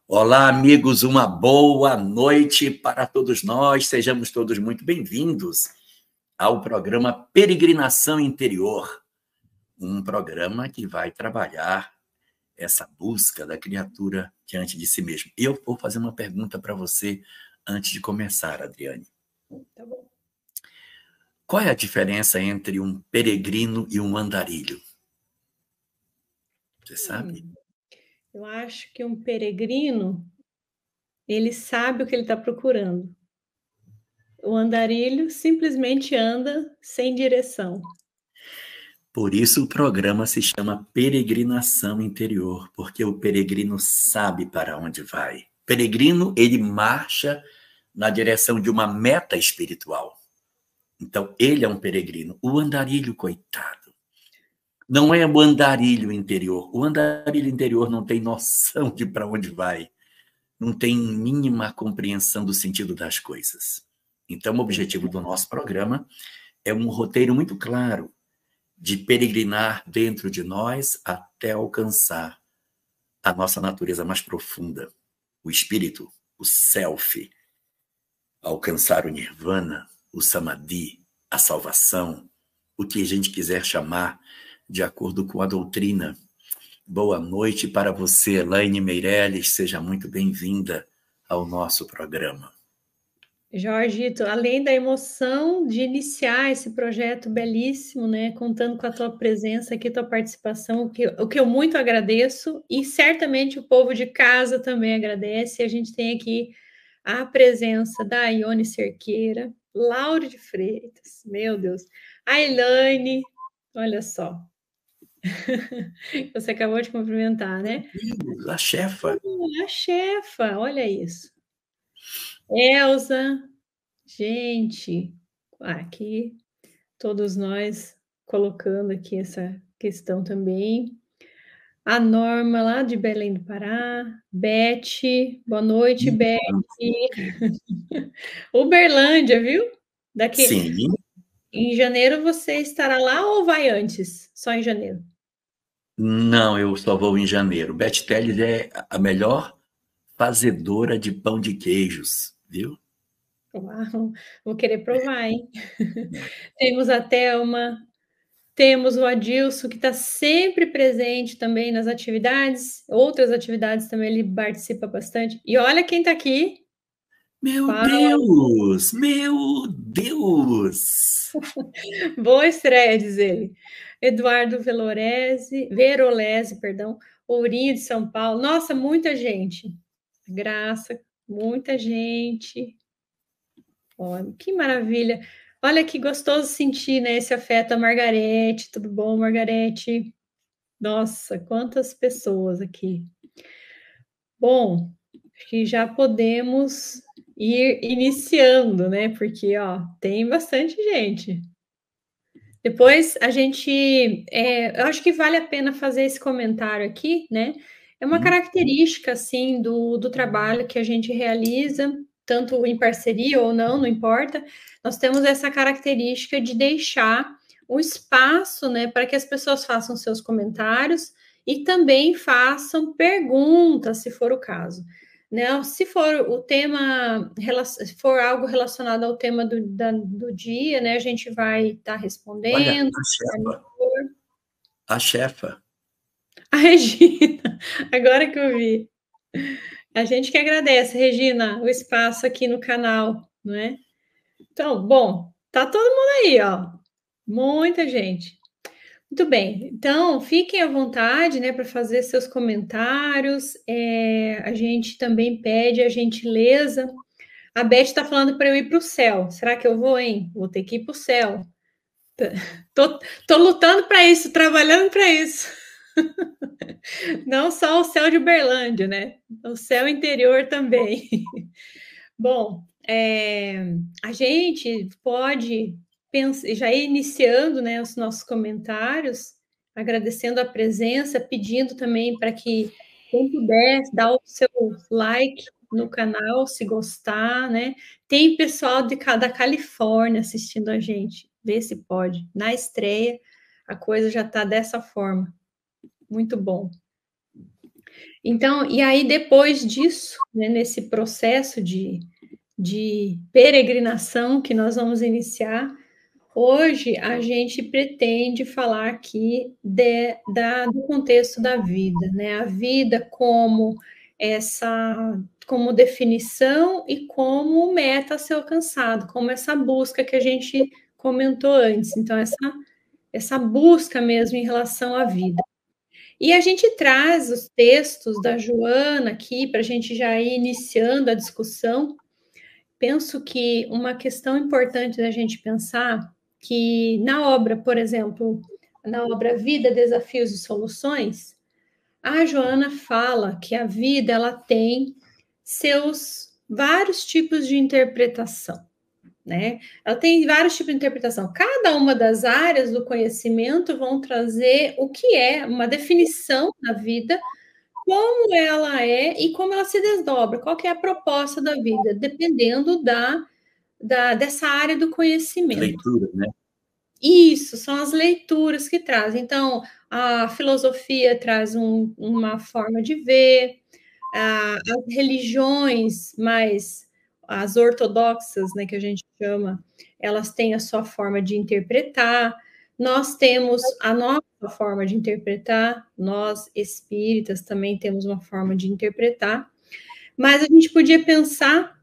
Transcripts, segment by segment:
Olá, amigos, uma boa noite para todos nós. Sejamos todos muito bem-vindos ao programa Peregrinação Interior, um programa que vai trabalhar essa busca da criatura diante de si mesmo. E eu vou fazer uma pergunta para você antes de começar, Adriane. Tá bom. Qual é a diferença entre um peregrino e um andarilho? Você sabe? Eu acho que um peregrino, ele sabe o que ele está procurando. O andarilho simplesmente anda sem direção. Por isso o programa se chama Peregrinação Interior, porque o peregrino sabe para onde vai. Peregrino, ele marcha na direção de uma meta espiritual. Então, ele é um peregrino. O andarilho, coitado, não é o andarilho interior. O andarilho interior não tem noção de para onde vai, não tem mínima compreensão do sentido das coisas. Então, o objetivo do nosso programa é um roteiro muito claro de peregrinar dentro de nós até alcançar a nossa natureza mais profunda, o espírito, o self, alcançar o nirvana, o samadhi, a salvação, o que a gente quiser chamar de acordo com a doutrina. Boa noite para você, Elaine Meirelles, seja muito bem-vinda ao nosso programa. Jorgito, além da emoção de iniciar esse projeto belíssimo, né, contando com a tua presença aqui, tua participação, o que eu muito agradeço, e certamente o povo de casa também agradece. A gente tem aqui a presença da Ione Cerqueira, Lauro de Freitas, meu Deus, a Elaine, olha só. Você acabou de cumprimentar, né? A chefa. A chefa, olha isso. Elza, gente, aqui todos nós colocando aqui essa questão também. A Norma lá de Belém do Pará, Beth, boa noite, Beth. Uberlândia, viu? Daqui Sim. em janeiro você estará lá ou vai antes? Só em janeiro? Não, eu só vou em janeiro. Beth Teles é a melhor fazedora de pão de queijos, viu? Uau, vou querer provar, hein? Temos a Thelma, temos o Adilson, que está sempre presente também nas atividades, outras atividades também ele participa bastante. E olha quem está aqui. Meu Fala. Deus! Meu Deus! Boa estreia, diz ele. Eduardo Verolese, perdão, Ourinho de São Paulo. Nossa, muita gente. Graça, muita gente. Olha, que maravilha. Olha que gostoso sentir, né, esse afeto. A Margarete, tudo bom, Margarete? Nossa, quantas pessoas aqui. Bom, acho que já podemos ir iniciando, né? Porque, ó, tem bastante gente. Depois a gente, eu acho que vale a pena fazer esse comentário aqui, né? É uma característica, assim, do trabalho que a gente realiza, tanto em parceria ou não, não importa. Nós temos essa característica de deixar o espaço, né, para que as pessoas façam seus comentários e também façam perguntas, se for o caso. Né? Se for o tema, se for algo relacionado ao tema do dia, né, a gente vai estar Olha, respondendo. a chefa. A Regina, agora que eu vi. A gente que agradece, Regina, o espaço aqui no canal, não é? Então, bom, tá todo mundo aí, ó. Muita gente. Muito bem, então fiquem à vontade, né, para fazer seus comentários. A gente também pede a gentileza. A Beth está falando para eu ir para o céu. Será que eu vou, hein? Vou ter que ir para o céu. Tô lutando para isso, trabalhando para isso. Não só o céu de Uberlândia, né? O céu interior também. Bom, a gente pode já ir iniciando, né, os nossos comentários, agradecendo a presença, pedindo também para que quem puder dar o seu like no canal, se gostar, né? Tem pessoal da Califórnia assistindo a gente, vê se pode. Na estreia, a coisa já está dessa forma. Muito bom. Então, e aí depois disso, né, nesse processo de peregrinação que nós vamos iniciar, hoje a gente pretende falar aqui do contexto da vida, né? A vida como definição e como meta a ser alcançado, como essa busca que a gente comentou antes. Então, essa busca mesmo em relação à vida. E a gente traz os textos da Joana aqui para a gente já ir iniciando a discussão. Penso que uma questão importante da gente pensar que na obra, por exemplo, na obra Vida, Desafios e Soluções, a Joana fala que a vida ela tem seus vários tipos de interpretação, né? Ela tem vários tipos de interpretação. Cada uma das áreas do conhecimento vão trazer o que é uma definição da vida, como ela é e como ela se desdobra, qual que é a proposta da vida, dependendo dessa área do conhecimento. Leitura, né? Isso, são as leituras que trazem. Então, a filosofia traz uma forma de ver, as religiões mais as ortodoxas, né, que a gente chama, elas têm a sua forma de interpretar. Nós temos a nossa forma de interpretar, nós espíritas também temos uma forma de interpretar, mas a gente podia pensar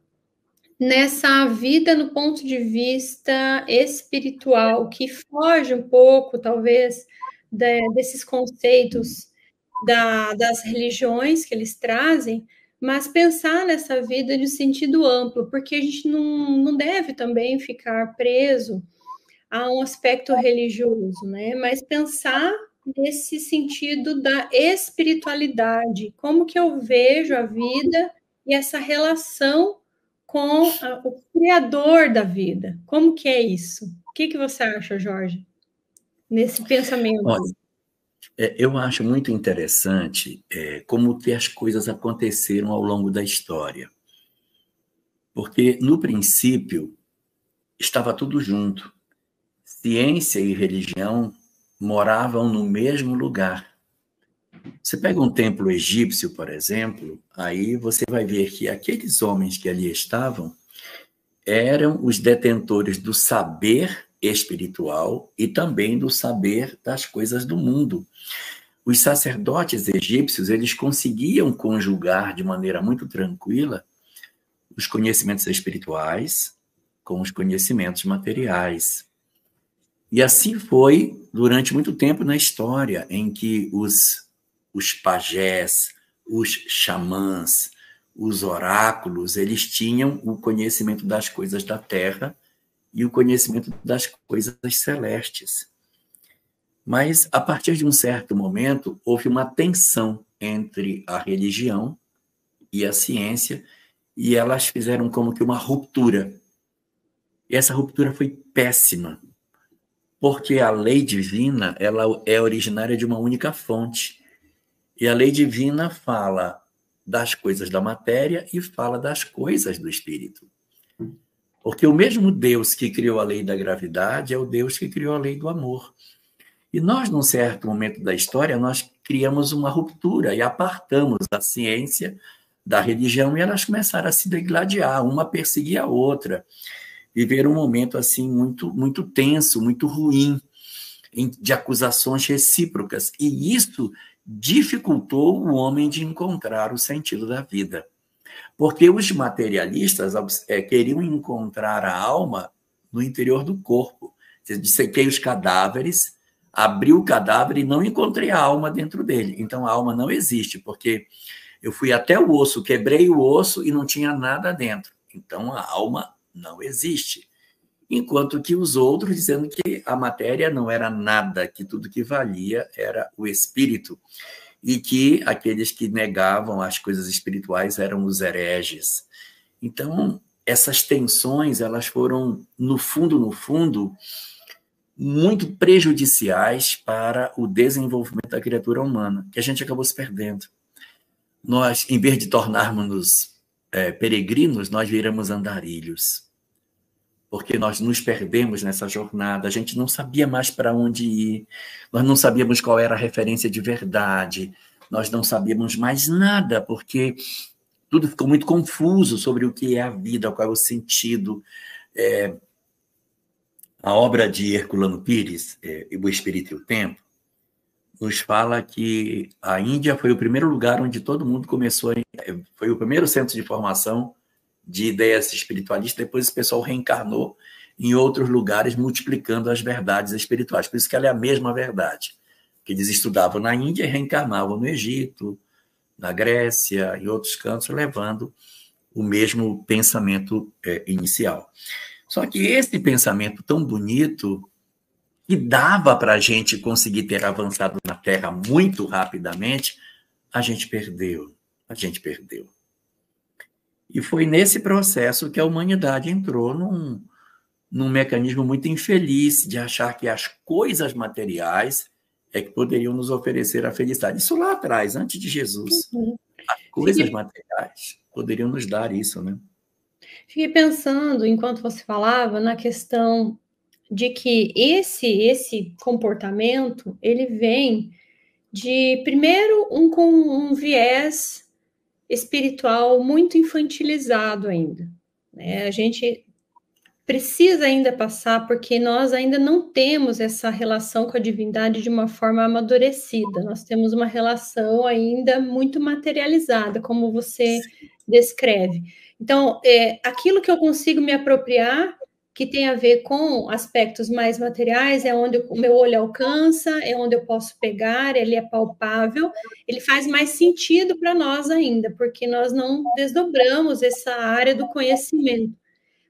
nessa vida no ponto de vista espiritual, que foge um pouco, talvez, desses conceitos das religiões que eles trazem, mas pensar nessa vida de sentido amplo, porque a gente não deve também ficar preso a um aspecto religioso, né? Mas pensar nesse sentido da espiritualidade, como que eu vejo a vida e essa relação com o Criador da vida. Como que é isso? O que você acha, Jorge, nesse pensamento? Olha, eu acho muito interessante como que as coisas aconteceram ao longo da história. Porque, no princípio, estava tudo junto. Ciência e religião moravam no mesmo lugar. Você pega um templo egípcio, por exemplo, aí você vai ver que aqueles homens que ali estavam eram os detentores do saber espiritual e também do saber das coisas do mundo. Os sacerdotes egípcios, eles conseguiam conjugar de maneira muito tranquila os conhecimentos espirituais com os conhecimentos materiais. E assim foi durante muito tempo na história, em que os pajés, os xamãs, os oráculos, eles tinham o conhecimento das coisas da terra e o conhecimento das coisas celestes. Mas, a partir de um certo momento, houve uma tensão entre a religião e a ciência, e elas fizeram como que uma ruptura. E essa ruptura foi péssima, porque a lei divina ela é originária de uma única fonte. E a lei divina fala das coisas da matéria e fala das coisas do espírito. Porque o mesmo Deus que criou a lei da gravidade é o Deus que criou a lei do amor. E nós, num certo momento da história, nós criamos uma ruptura e apartamos a ciência da religião e elas começaram a se degladiar, uma perseguia a outra. Viveram um momento assim muito tenso, muito ruim, de acusações recíprocas. E isso dificultou o homem de encontrar o sentido da vida. Porque os materialistas queriam encontrar a alma no interior do corpo. Dissequei os cadáveres, abri o cadáver e não encontrei a alma dentro dele. Então, a alma não existe, porque eu fui até o osso, quebrei o osso e não tinha nada dentro. Então, a alma não existe. Enquanto que os outros dizendo que a matéria não era nada, que tudo que valia era o espírito, e que aqueles que negavam as coisas espirituais eram os hereges. Então, essas tensões, elas foram, no fundo, muito prejudiciais para o desenvolvimento da criatura humana, que a gente acabou se perdendo. Nós, em vez de tornarmos-nos peregrinos, nós viramos andarilhos, porque nós nos perdemos nessa jornada, a gente não sabia mais para onde ir, nós não sabíamos qual era a referência de verdade, nós não sabíamos mais nada, porque tudo ficou muito confuso sobre o que é a vida, qual é o sentido. A obra de Herculano Pires, O Espírito e o Tempo, nos fala que a Índia foi o primeiro lugar onde todo mundo começou, foi o primeiro centro de formação de ideias espiritualistas, depois o pessoal reencarnou em outros lugares, multiplicando as verdades espirituais. Por isso que ela é a mesma verdade, que eles estudavam na Índia e reencarnavam no Egito, na Grécia e outros cantos, levando o mesmo pensamento inicial. Só que esse pensamento tão bonito, que dava para a gente conseguir ter avançado na Terra muito rapidamente, a gente perdeu. E foi nesse processo que a humanidade entrou num mecanismo muito infeliz de achar que as coisas materiais é que poderiam nos oferecer a felicidade. Isso lá atrás, antes de Jesus. As coisas materiais poderiam nos dar isso, né? Fiquei pensando, enquanto você falava, na questão de que esse comportamento, ele vem de, primeiro, com um viés espiritual muito infantilizado ainda. Né? A gente precisa ainda passar, porque nós ainda não temos essa relação com a divindade de uma forma amadurecida. Nós temos uma relação ainda muito materializada, como você descreve. Então, aquilo que eu consigo me apropriar, que tem a ver com aspectos mais materiais, é onde o meu olho alcança, é onde eu posso pegar, ele é palpável, ele faz mais sentido para nós ainda, porque nós não desdobramos essa área do conhecimento.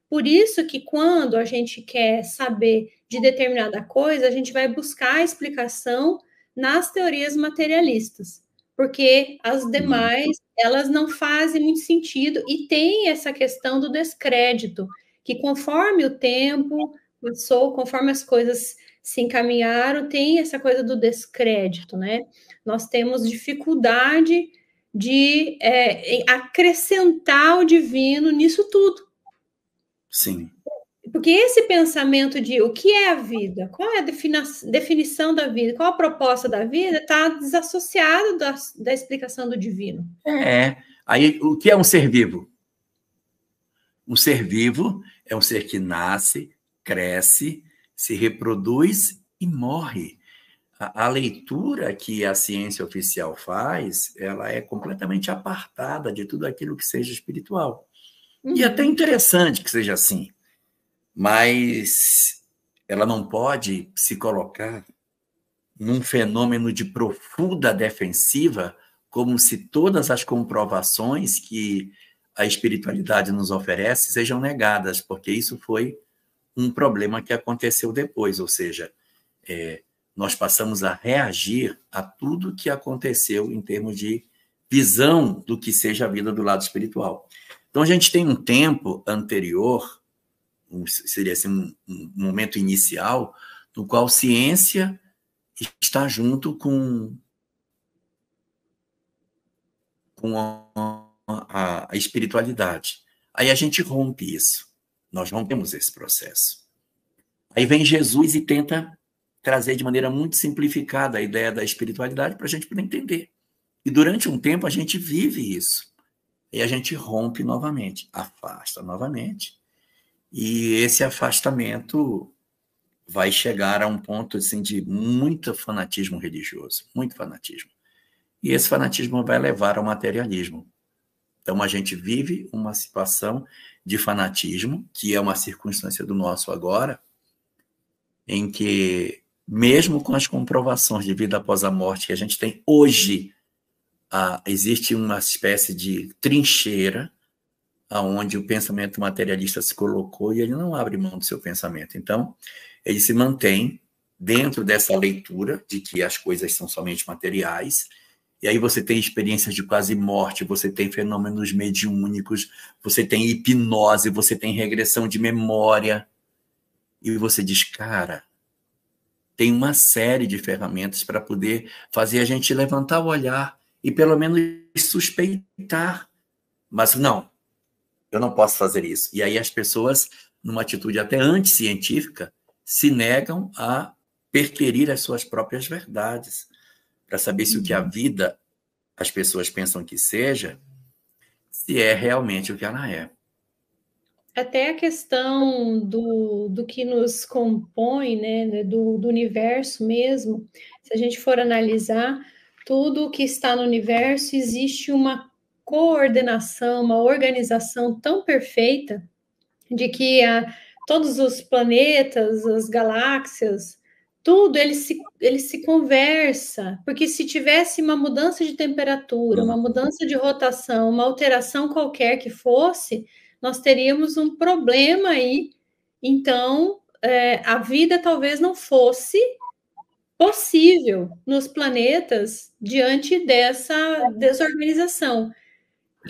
Por isso que quando a gente quer saber de determinada coisa, a gente vai buscar a explicação nas teorias materialistas, porque as demais, elas não fazem muito sentido e tem essa questão do descrédito, que conforme o tempo passou, conforme as coisas se encaminharam, tem essa coisa do descrédito, né? Nós temos dificuldade de acrescentar o divino nisso tudo. Sim. Porque esse pensamento de o que é a vida, qual é a definição da vida, qual a proposta da vida, está desassociado da explicação do divino. Aí, o que é um ser vivo? Um ser vivo é um ser que nasce, cresce, se reproduz e morre. A leitura que a ciência oficial faz, ela é completamente apartada de tudo aquilo que seja espiritual. E é até interessante que seja assim, mas ela não pode se colocar num fenômeno de profunda defensiva, como se todas as comprovações que a espiritualidade nos oferece sejam negadas, porque isso foi um problema que aconteceu depois, ou seja, nós passamos a reagir a tudo que aconteceu em termos de visão do que seja a vida do lado espiritual. Então, a gente tem um tempo anterior, seria assim, um momento inicial, no qual ciência está junto com a espiritualidade. Aí a gente rompe isso. Nós rompemos esse processo. Aí vem Jesus e tenta trazer de maneira muito simplificada a ideia da espiritualidade para a gente poder entender. E durante um tempo a gente vive isso. E a gente rompe novamente, afasta novamente. E esse afastamento vai chegar a um ponto assim, de muito fanatismo religioso, muito fanatismo. E esse fanatismo vai levar ao materialismo. Então, a gente vive uma situação de fanatismo, que é uma circunstância do nosso agora, em que, mesmo com as comprovações de vida após a morte que a gente tem hoje, existe uma espécie de trincheira onde o pensamento materialista se colocou e ele não abre mão do seu pensamento. Então, ele se mantém dentro dessa leitura de que as coisas são somente materiais, e aí você tem experiências de quase morte, você tem fenômenos mediúnicos, você tem hipnose, você tem regressão de memória, e você diz, cara, tem uma série de ferramentas para poder fazer a gente levantar o olhar e pelo menos suspeitar. Mas não, eu não posso fazer isso. E aí as pessoas, numa atitude até anticientífica, se negam a perquirir as suas próprias verdades, para saber se o que a vida as pessoas pensam que seja, se é realmente o que ela é. Até a questão do que nos compõe, né, do universo mesmo, se a gente for analisar, tudo que está no universo existe uma coordenação, uma organização tão perfeita de que todos os planetas, as galáxias, tudo ele se conversa, porque se tivesse uma mudança de temperatura, uma mudança de rotação, uma alteração qualquer que fosse, nós teríamos um problema aí. Então, a vida talvez não fosse possível nos planetas diante dessa desorganização.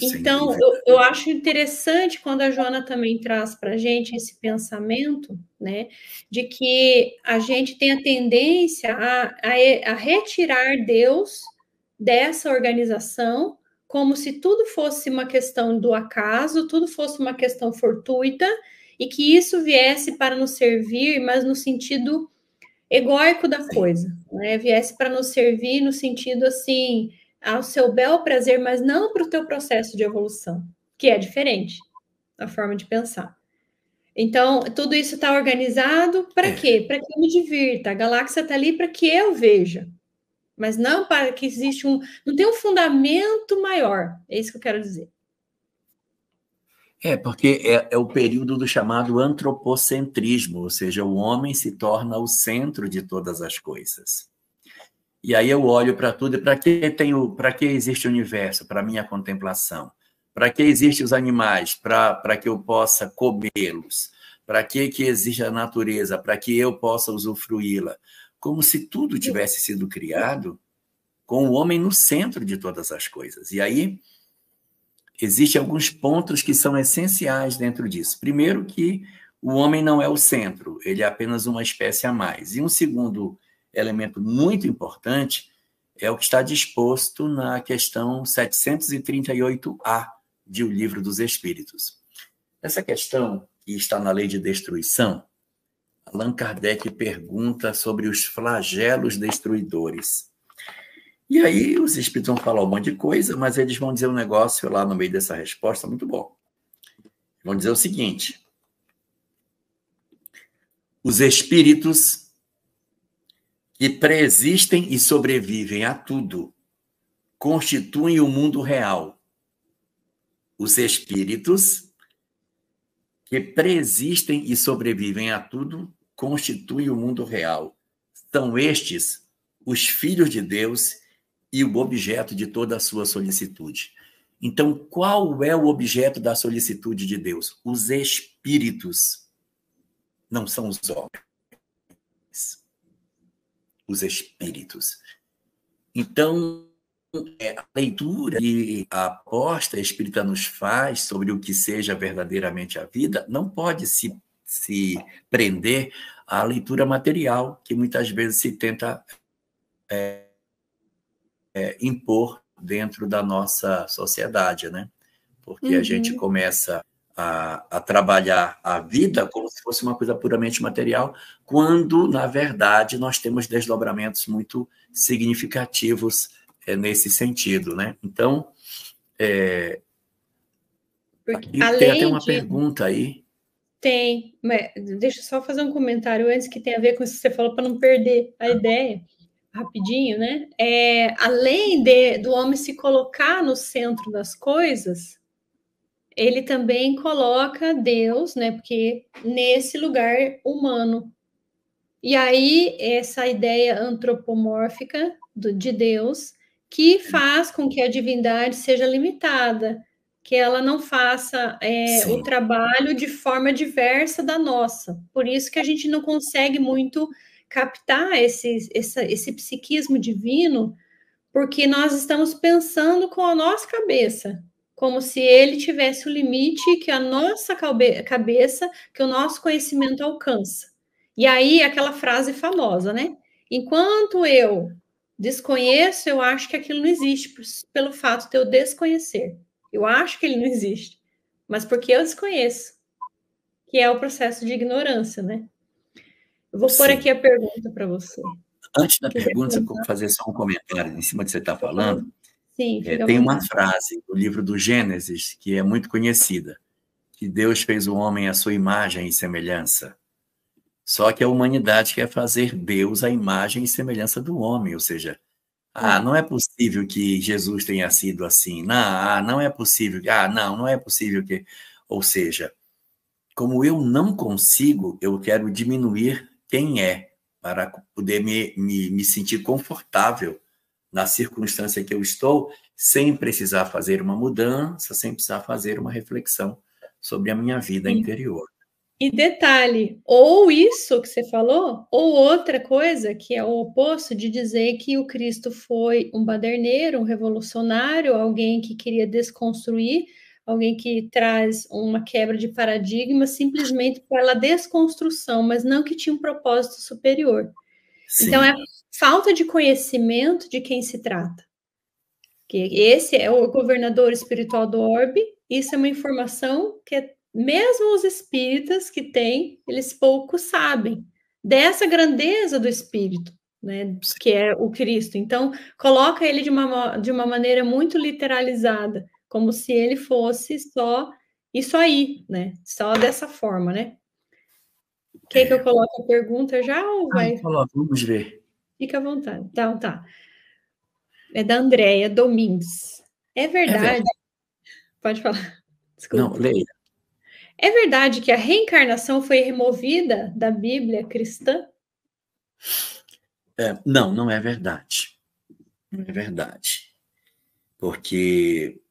Então, eu acho interessante quando a Joana também traz para a gente esse pensamento, né, de que a gente tem a tendência a retirar Deus dessa organização, como se tudo fosse uma questão do acaso, tudo fosse uma questão fortuita, e que isso viesse para nos servir, mas no sentido egóico da coisa, né? Viesse para nos servir no sentido assim, ao seu bel prazer, mas não para o teu processo de evolução, que é diferente a forma de pensar. Então, tudo isso está organizado para quê? Para que eu me divirta. A galáxia está ali para que eu veja, mas não para que existe não tem um fundamento maior. É isso que eu quero dizer. Porque é o período do chamado antropocentrismo, ou seja, o homem se torna o centro de todas as coisas. E aí eu olho para tudo, e para que existe o universo? Para minha contemplação. Para que existem os animais? Para que eu possa comê-los. Para que existe a natureza? Para que eu possa usufruí-la. Como se tudo tivesse sido criado com o homem no centro de todas as coisas. E aí existem alguns pontos que são essenciais dentro disso. Primeiro, que o homem não é o centro, ele é apenas uma espécie a mais. E um segundo elemento muito importante é o que está disposto na questão 738A de O Livro dos Espíritos. Essa questão, que está na Lei de Destruição, Allan Kardec pergunta sobre os flagelos destruidores. E aí os espíritos vão falar um monte de coisa, mas eles vão dizer um negócio lá no meio dessa resposta muito bom. Vão dizer o seguinte: os espíritos que preexistem e sobrevivem a tudo constituem o mundo real. Os espíritos que preexistem e sobrevivem a tudo constituem o mundo real. São estes os filhos de Deus e o objeto de toda a sua solicitude. Então, qual é o objeto da solicitude de Deus? Os espíritos, não são os homens. Os espíritos. Então, a leitura que a aposta espírita nos faz sobre o que seja verdadeiramente a vida não pode se prender à leitura material, que muitas vezes se tenta impor dentro da nossa sociedade, né? Porque a gente começa a trabalhar a vida como se fosse uma coisa puramente material, quando, na verdade, nós temos desdobramentos muito significativos nesse sentido, né? Então, tem até uma pergunta aí. Tem, mas deixa eu só fazer um comentário antes que tem a ver com isso que você falou, para não perder a ideia. Rapidinho, né? Além do homem se colocar no centro das coisas, ele também coloca Deus, né? Porque nesse lugar humano. E aí, essa ideia antropomórfica de Deus, que faz com que a divindade seja limitada, que ela não faça o trabalho de forma diversa da nossa. Por isso que a gente não consegue muito captar esse psiquismo divino, porque nós estamos pensando com a nossa cabeça, como se ele tivesse o limite que a nossa cabeça, que o nosso conhecimento alcança. E aí, aquela frase famosa, né? Enquanto eu desconheço, eu acho que aquilo não existe, pelo fato de eu desconhecer. Eu acho que ele não existe, mas porque eu desconheço, que é o processo de ignorância, né? Eu vou pôr aqui a pergunta para você. Antes da pergunta, eu vou fazer só um comentário em cima do que você está falando. Sim, fica à Tem uma vontade. frase do livro do Gênesis que é muito conhecida, que Deus fez o homem à sua imagem e semelhança. Só que a humanidade quer fazer Deus à imagem e semelhança do homem, ou seja, não é possível que Jesus tenha sido assim. Não, não é possível. Não é possível que. Ou seja, como eu não consigo, eu quero diminuir quem é, para poder me sentir confortável na circunstância que eu estou, sem precisar fazer uma mudança, sem precisar fazer uma reflexão sobre a minha vida interior. E detalhe, ou isso que você falou, ou outra coisa que é o oposto de dizer que o Cristo foi um baderneiro, um revolucionário, alguém que queria desconstruir, alguém que traz uma quebra de paradigma simplesmente pela desconstrução, mas não que tinha um propósito superior. Então, é Sim. falta de conhecimento de quem se trata. Que esse é o governador espiritual do orbe, isso é uma informação que mesmo os espíritas que têm, eles pouco sabem dessa grandeza do espírito, né, que é o Cristo. Então, coloca ele de uma maneira muito literalizada, como se ele fosse só isso aí, né? Só dessa forma, né? Quer que eu coloque a pergunta já ou vai? Vamos ver. Fica à vontade. Então, tá. É da Andréia Domingues. É É verdade? verdade. Pode falar. Não, Desculpa. leia. É verdade que a reencarnação foi removida da Bíblia cristã? Não, não é verdade. Não é verdade. Porque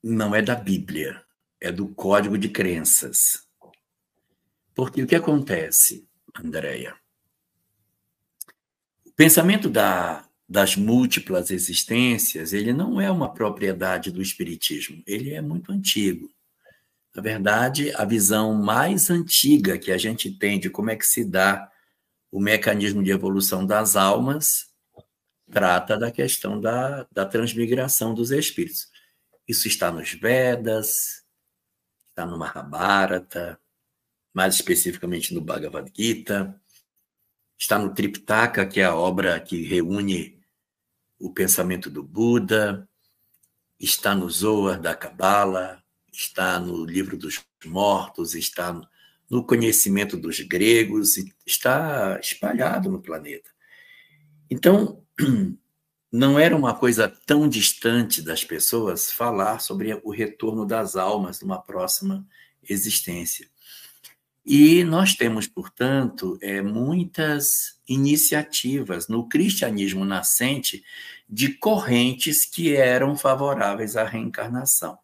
não é da Bíblia, é do Código de Crenças. Porque o que acontece, Andréia? O pensamento das múltiplas existências, ele não é uma propriedade do Espiritismo, ele é muito antigo. Na verdade, a visão mais antiga que a gente tem de como é que se dá o mecanismo de evolução das almas trata da questão da transmigração dos espíritos. Isso está nos Vedas, está no Mahabharata, mais especificamente no Bhagavad Gita, está no Triptaka, que é a obra que reúne o pensamento do Buda, está no Zohar da Cabala, está no Livro dos Mortos, está no conhecimento dos gregos, está espalhado no planeta. Então, não era uma coisa tão distante das pessoas falar sobre o retorno das almas numa próxima existência. E nós temos, portanto, muitas iniciativas no cristianismo nascente de correntes que eram favoráveis à reencarnação.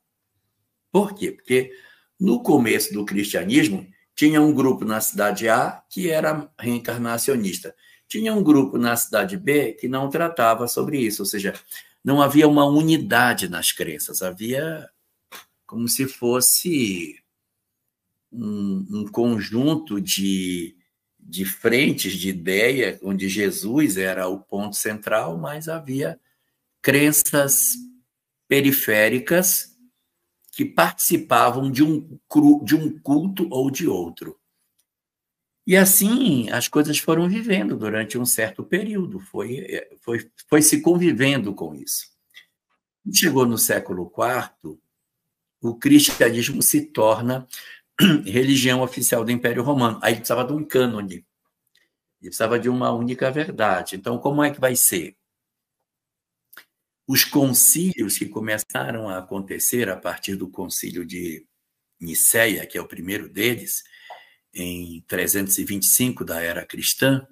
Por quê? Porque no começo do cristianismo tinha um grupo na cidade A que era reencarnacionista, tinha um grupo na cidade B que não tratava sobre isso, ou seja, não havia uma unidade nas crenças, havia como se fosse um conjunto de frentes de ideia, onde Jesus era o ponto central, mas havia crenças periféricas que participavam de um culto ou de outro. E assim as coisas foram vivendo durante um certo período, foi se convivendo com isso. Chegou no século IV, o cristianismo se torna religião oficial do Império Romano. Aí precisava de um cânone, precisava de uma única verdade. Então, como é que vai ser? Os concílios que começaram a acontecer a partir do concílio de Nicéia, que é o primeiro deles, em 325 da era cristã,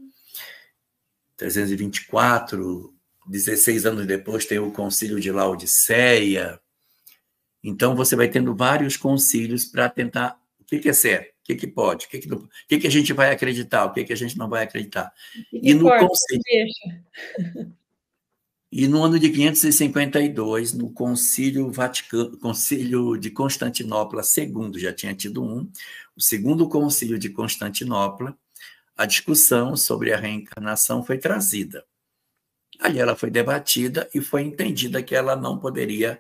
324, 16 anos depois tem o concílio de Laodiceia. Então, você vai tendo vários concílios para tentar o que é certo, o que pode, o que a gente vai acreditar, o que a gente não vai acreditar. E no concílio... E no ano de 552, no Concílio de Constantinopla II, já tinha tido o segundo Concílio de Constantinopla, a discussão sobre a reencarnação foi trazida. Ali ela foi debatida e foi entendida que ela não poderia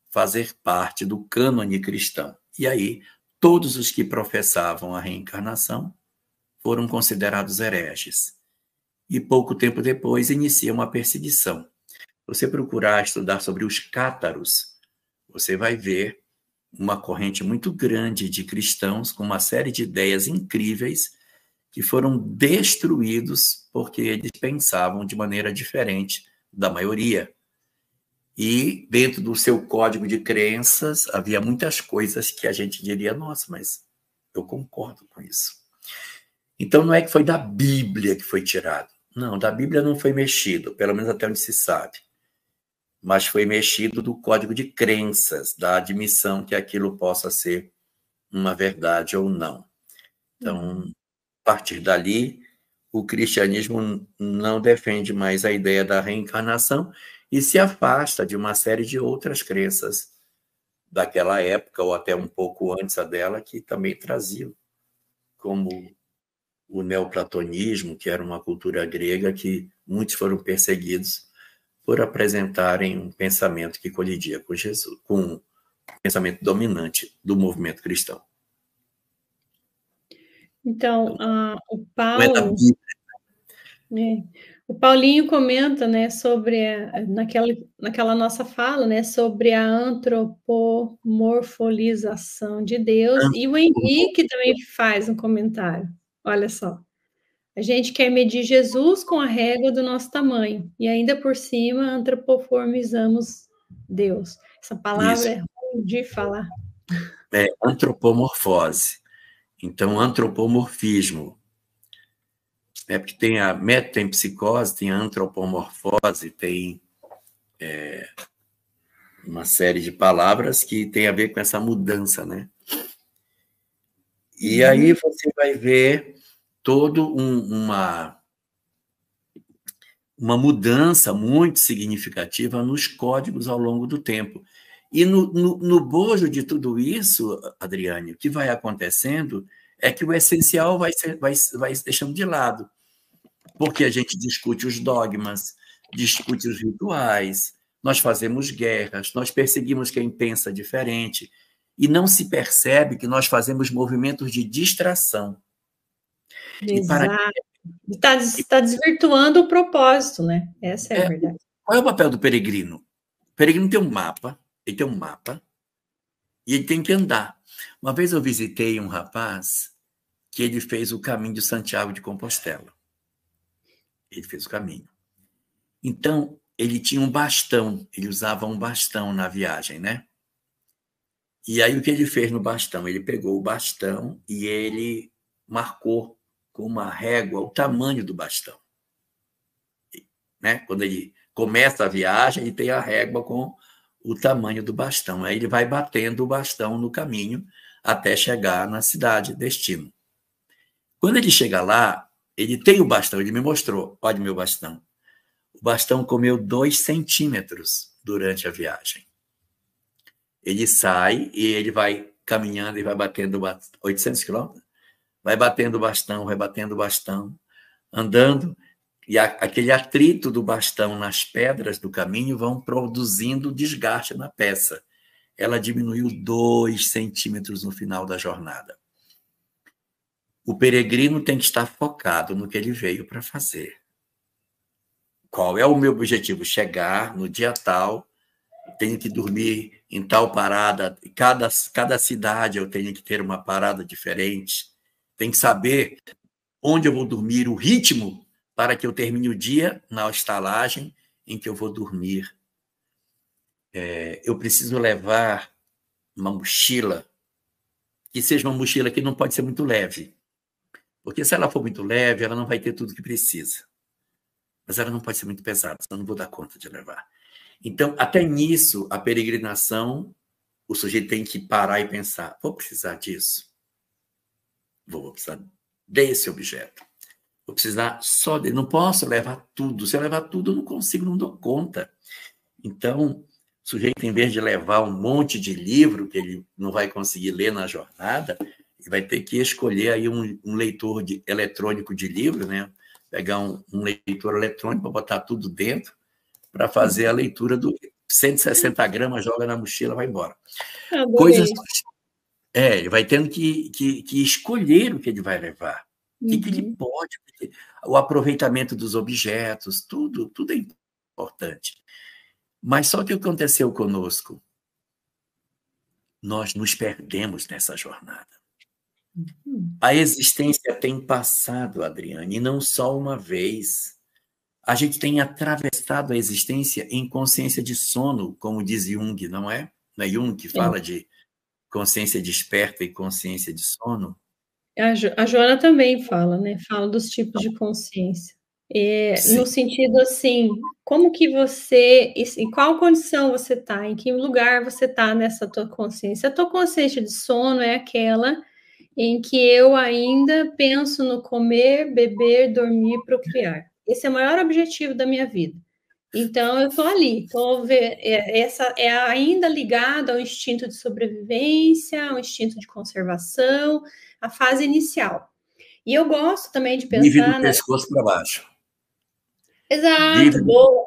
fazer parte do cânone cristão. E aí, todos os que professavam a reencarnação foram considerados hereges. E pouco tempo depois inicia uma perseguição. você procurar estudar sobre os cátaros, você vai ver uma corrente muito grande de cristãos com uma série de ideias incríveis que foram destruídos porque eles pensavam de maneira diferente da maioria. E dentro do seu código de crenças havia muitas coisas que a gente diria, nossa, mas eu concordo com isso. Então não é que foi da Bíblia que foi tirado. Não, da Bíblia não foi mexido, pelo menos até onde se sabe. Mas foi mexido do código de crenças, da admissão que aquilo possa ser uma verdade ou não. Então, a partir dali, o cristianismo não defende mais a ideia da reencarnação e se afasta de uma série de outras crenças daquela época, ou até um pouco antes dela, que também traziam, como o neoplatonismo, que era uma cultura grega que muitos foram perseguidos por apresentarem um pensamento que colidia com Jesus, com o pensamento dominante do movimento cristão. Então, o Não é da Paulo... O Paulinho comenta, né, sobre naquela nossa fala, né, sobre a antropomorfolização de Deus, e o Henrique também faz um comentário. Olha só, a gente quer medir Jesus com a régua do nosso tamanho, e ainda por cima antropomorfizamos Deus. Essa palavra é ruim de falar. É antropomorfose. Então, antropomorfismo. Porque tem a metempsicose, tem a antropomorfose, tem uma série de palavras que tem a ver com essa mudança, né? E aí você vai ver toda uma mudança muito significativa nos códigos ao longo do tempo. E no bojo de tudo isso, Adriane, o que vai acontecendo é que o essencial vai deixando de lado, porque a gente discute os dogmas, discute os rituais, nós fazemos guerras, nós perseguimos quem pensa diferente, e não se percebe que nós fazemos movimentos de distração. Exato. Está desvirtuando o propósito, né? Essa é a verdade. Qual é o papel do peregrino? O peregrino tem um mapa, e ele tem que andar. Uma vez eu visitei um rapaz que ele fez o caminho de Santiago de Compostela. Ele fez o caminho. Então, ele tinha um bastão, ele usava um bastão na viagem, né? E aí, o que ele fez no bastão? Ele pegou o bastão e ele marcou com uma régua o tamanho do bastão. Né? Quando ele começa a viagem, ele tem a régua com o tamanho do bastão. Aí ele vai batendo o bastão no caminho até chegar na cidade, destino. Quando ele chega lá, ele tem o bastão, ele me mostrou, olha o meu bastão. O bastão comeu 2 centímetros durante a viagem. Ele sai e ele vai caminhando e vai batendo 800 quilômetros, vai batendo o bastão, andando, e aquele atrito do bastão nas pedras do caminho vão produzindo desgaste na peça. Ela diminuiu 2 centímetros no final da jornada. O peregrino tem que estar focado no que ele veio para fazer. Qual é o meu objetivo? Chegar no dia tal, tenho que dormir em tal parada, cada cidade eu tenho que ter uma parada diferente, tem que saber onde eu vou dormir, o ritmo para que eu termine o dia na estalagem em que eu vou dormir. Eu preciso levar uma mochila, que seja uma mochila que não pode ser muito leve, porque se ela for muito leve, ela não vai ter tudo que precisa. Mas ela não pode ser muito pesada, senão eu não vou dar conta de levar. Então, até nisso, a peregrinação, o sujeito tem que parar e pensar, vou precisar disso? Vou precisar desse objeto. Vou precisar só dele. Não posso levar tudo. Se eu levar tudo, eu não consigo, não dou conta. Então, o sujeito, em vez de levar um monte de livro que ele não vai conseguir ler na jornada, ele vai ter que escolher aí um leitor eletrônico de livro, né? Pegar um leitor eletrônico para botar tudo dentro, para fazer a leitura do 160 gramas, joga na mochila, vai embora. Coisas. Ele vai tendo que escolher o que ele vai levar. O que ele pode. O aproveitamento dos objetos, tudo é importante. Mas só que o que aconteceu conosco? Nós nos perdemos nessa jornada. A existência tem passado, Adriane, e não só uma vez. A gente tem atravessado a existência em consciência de sono, como diz Jung, não é? Não é Jung que fala de consciência desperta e consciência de sono? A Joana também fala, né? Fala dos tipos de consciência. Sim. No sentido assim, como que você, em qual condição você está, em que lugar você está nessa tua consciência? A tua consciência de sono é aquela em que eu ainda penso no comer, beber, dormir, procriar. Esse é o maior objetivo da minha vida. Então, eu estou ali, essa é ainda ligado ao instinto de sobrevivência, ao instinto de conservação, a fase inicial. E eu gosto também de Vive do pensar pescoço para baixo. Exato, Vive do... boa,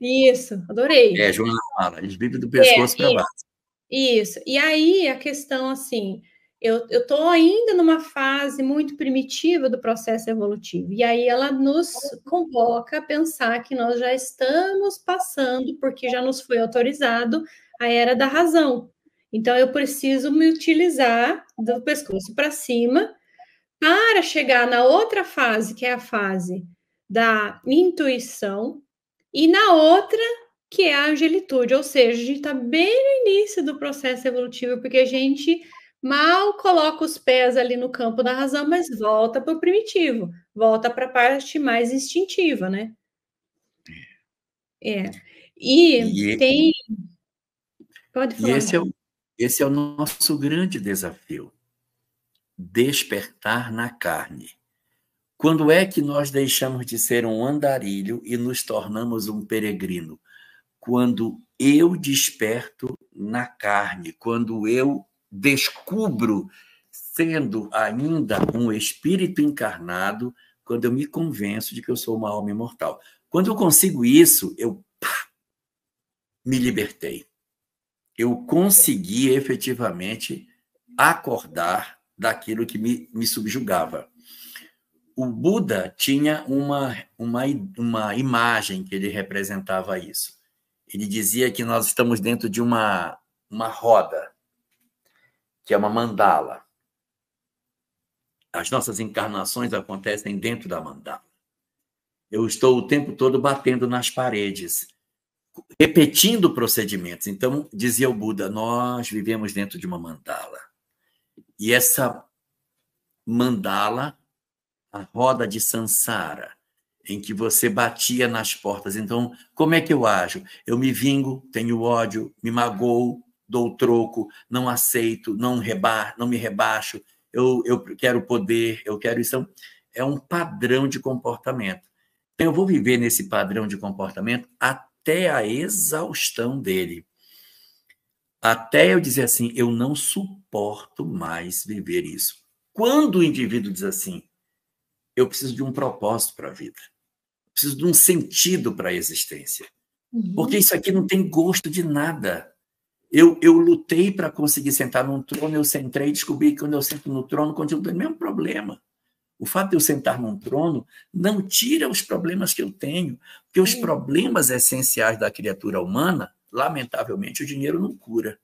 isso, adorei. Joana fala, eles vivem do pescoço para baixo. Isso. E aí a questão assim, eu estou ainda numa fase muito primitiva do processo evolutivo, e aí ela nos convoca a pensar que nós já estamos passando, porque já nos foi autorizado, a era da razão. Então eu preciso me utilizar do pescoço para cima para chegar na outra fase, que é a fase da intuição, e na outra, que é a angelitude, ou seja, a gente está bem no início do processo evolutivo, porque a gente mal coloca os pés ali no campo da razão, mas volta para o primitivo, volta para a parte mais instintiva, né? E tem. Pode E falar. esse é o nosso grande desafio. Despertar na carne. Quando é que nós deixamos de ser um andarilho e nos tornamos um peregrino? Quando eu desperto na carne, quando eu descubro, sendo ainda um espírito encarnado, quando eu me convenço de que eu sou uma alma imortal. Quando eu consigo isso, eu me libertei. Eu consegui efetivamente acordar daquilo que me subjugava. O Buda tinha uma imagem que ele representava isso. Ele dizia que nós estamos dentro de uma roda, que é uma mandala. As nossas encarnações acontecem dentro da mandala. Eu estou o tempo todo batendo nas paredes, repetindo procedimentos. Então, dizia o Buda, nós vivemos dentro de uma mandala. E essa mandala, a roda de Sansara, em que você batia nas portas. Então, como é que eu ajo? Eu me vingo, tenho ódio, me magoo, dou troco, não aceito, não me rebaixo, eu quero poder, eu quero isso. É um padrão de comportamento. Então, eu vou viver nesse padrão de comportamento até a exaustão dele. Até eu dizer assim, eu não suporto mais viver isso. Quando o indivíduo diz assim, eu preciso de um propósito para a vida, preciso de um sentido para a existência, porque isso aqui não tem gosto de nada. Eu lutei para conseguir sentar num trono, eu sentei e descobri que quando eu sento no trono, continuo tendo o mesmo problema. O fato de eu sentar num trono não tira os problemas que eu tenho, porque os problemas essenciais da criatura humana, lamentavelmente, o dinheiro não cura.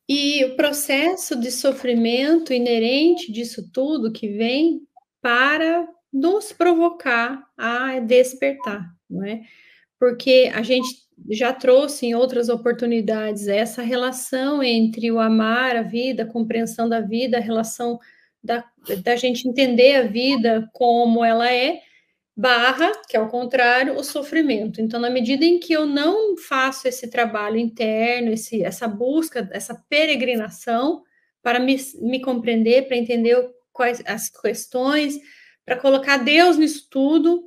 E o processo de sofrimento inerente disso tudo que vem para nos provocar a despertar, não é? Porque a gente já trouxe em outras oportunidades essa relação entre o amar a vida, a compreensão da vida, a relação da gente entender a vida como ela é, barra, que é o contrário, o sofrimento. Então, na medida em que eu não faço esse trabalho interno, essa busca, essa peregrinação para me compreender, para entender quais as questões, para colocar Deus nisso tudo,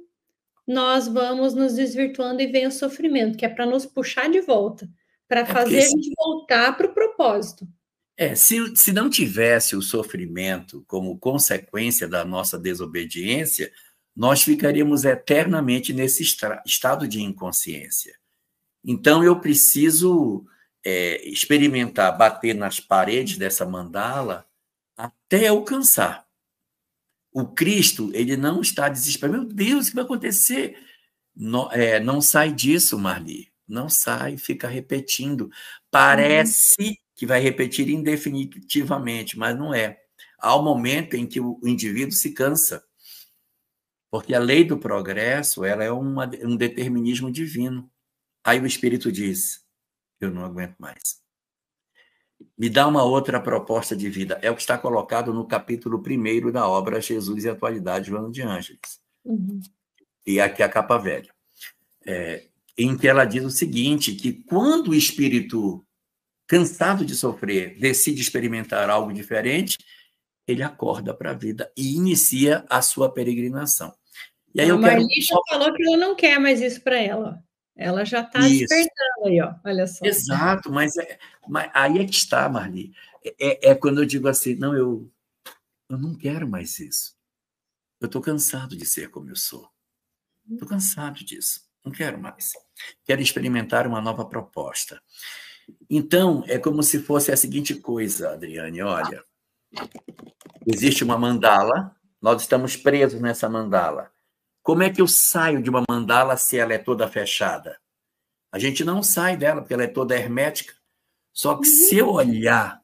nós vamos nos desvirtuando e vem o sofrimento, que é para nos puxar de volta, para fazer a gente voltar para o propósito. Se não tivesse o sofrimento como consequência da nossa desobediência, nós ficaríamos eternamente nesse estado de inconsciência. Então, eu preciso experimentar, bater nas paredes dessa mandala até alcançar. O Cristo, ele não está desesperado. Meu Deus, o que vai acontecer? Não sai disso, Marli. Não sai, fica repetindo. Parece que vai repetir indefinitivamente, mas não é. Há um momento em que o indivíduo se cansa, porque a lei do progresso ela é um determinismo divino. Aí o espírito diz, eu não aguento mais. Me dá uma outra proposta de vida. É o que está colocado no capítulo 1º da obra Jesus e a Atualidade, Joana de Ângeles. E aqui a capa velha. Em que ela diz o seguinte, que quando o espírito, cansado de sofrer, decide experimentar algo diferente, ele acorda para a vida e inicia a sua peregrinação. E aí a Marli já falou que ela não quer mais isso para ela. Ela já está despertando aí, ó. Olha só. Exato, mas aí é que está, Marli. É quando eu digo assim, não, eu não quero mais isso. Eu estou cansado de ser como eu sou. Estou cansado disso. Não quero mais. Quero experimentar uma nova proposta. Então, é como se fosse a seguinte coisa, Adriane, olha. Existe uma mandala, nós estamos presos nessa mandala. Como é que eu saio de uma mandala se ela é toda fechada? A gente não sai dela, porque ela é toda hermética. Só que se eu olhar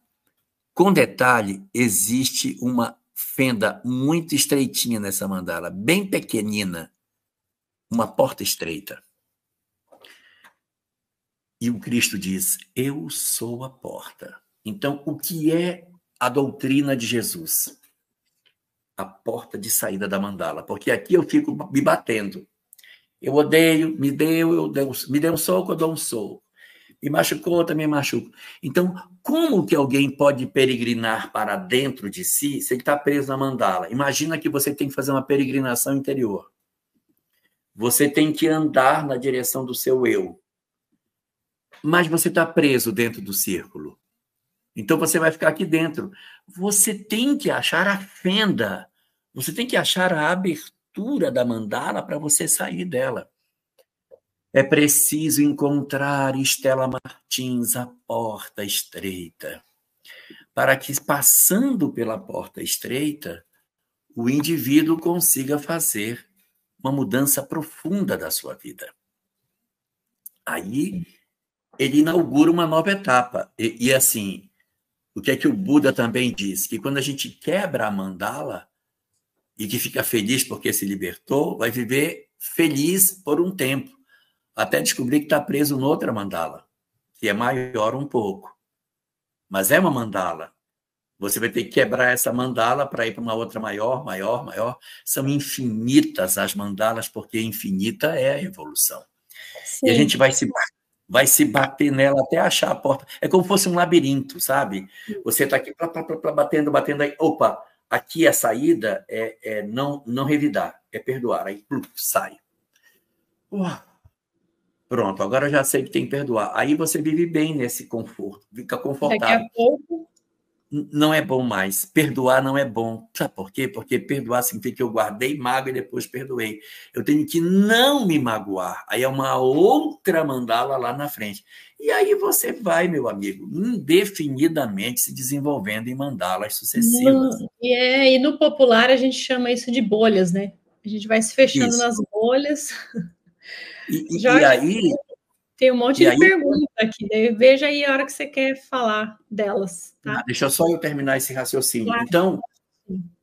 com detalhe, existe uma fenda muito estreitinha nessa mandala, bem pequenina, uma porta estreita. E o Cristo diz, eu sou a porta. Então, o que é a doutrina de Jesus? A porta de saída da mandala. Porque aqui eu fico me batendo. Eu odeio, me deu um soco, eu dou um soco. Me machucou, também machuco. Então, como que alguém pode peregrinar para dentro de si se ele está preso na mandala? Imagina que você tem que fazer uma peregrinação interior. Você tem que andar na direção do seu eu. Mas você está preso dentro do círculo. Então, você vai ficar aqui dentro. Você tem que achar a fenda. Você tem que achar a abertura da mandala para você sair dela. É preciso encontrar, Estela Martins, a porta estreita, para que, passando pela porta estreita, o indivíduo consiga fazer uma mudança profunda da sua vida. Aí, ele inaugura uma nova etapa. E assim, o que é que o Buda também diz? Que quando a gente quebra a mandala e que fica feliz porque se libertou, vai viver feliz por um tempo, até descobrir que está preso noutra mandala, que é maior um pouco. Mas é uma mandala. Você vai ter que quebrar essa mandala para ir para uma outra maior, maior, maior. São infinitas as mandalas, porque infinita é a evolução. Sim. E a gente vai se bater nela até achar a porta. É como se fosse um labirinto, sabe? Você está aqui batendo, aí. Opa, aqui a saída é não revidar, é perdoar. Aí sai. Pronto, agora eu já sei que tem que perdoar. Aí você vive bem nesse conforto, fica confortável. Daqui a pouco... Não é bom mais. Perdoar não é bom. Sabe por quê? Porque perdoar significa que eu guardei mágoa e depois perdoei. Eu tenho que não me magoar. Aí é uma outra mandala lá na frente. E aí você vai, meu amigo, indefinidamente se desenvolvendo em mandalas sucessivas. E no popular a gente chama isso de bolhas, né? A gente vai se fechando nas bolhas. E aí... Tem um monte de perguntas aqui. Veja aí a hora que você quer falar delas. Tá? Deixa só eu terminar esse raciocínio. Claro. Então,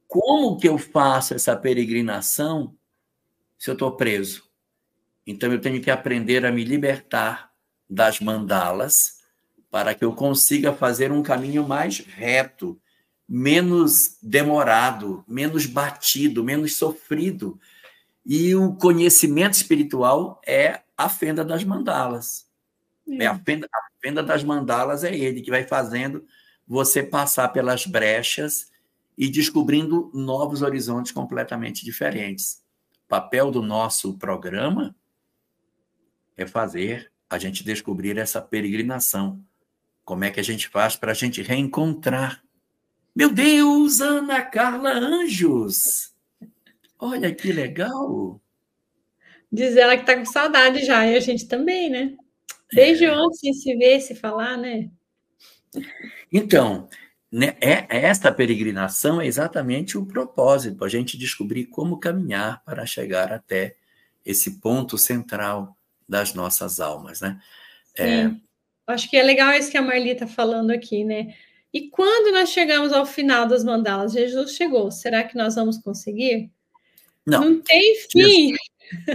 como que eu faço essa peregrinação se eu estou preso? Então, eu tenho que aprender a me libertar das mandalas para que eu consiga fazer um caminho mais reto, menos demorado, menos batido, menos sofrido. E o conhecimento espiritual é a fenda das mandalas. A fenda das mandalas é ele que vai fazendo você passar pelas brechas e descobrindo novos horizontes completamente diferentes. O papel do nosso programa é fazer a gente descobrir essa peregrinação. Como é que a gente faz para a gente reencontrar? Meu Deus, Ana Carla Anjos! Olha que legal! Diz ela que está com saudade já, e a gente também, né? Desde ontem se ver, se falar, né? Então, né, essa peregrinação é exatamente o propósito, a gente descobrir como caminhar para chegar até esse ponto central das nossas almas, né? Sim. Acho que é legal isso que a Marli está falando aqui, né? E quando nós chegamos ao final das mandalas, Jesus chegou, será que nós vamos conseguir? Não, Não tem fim.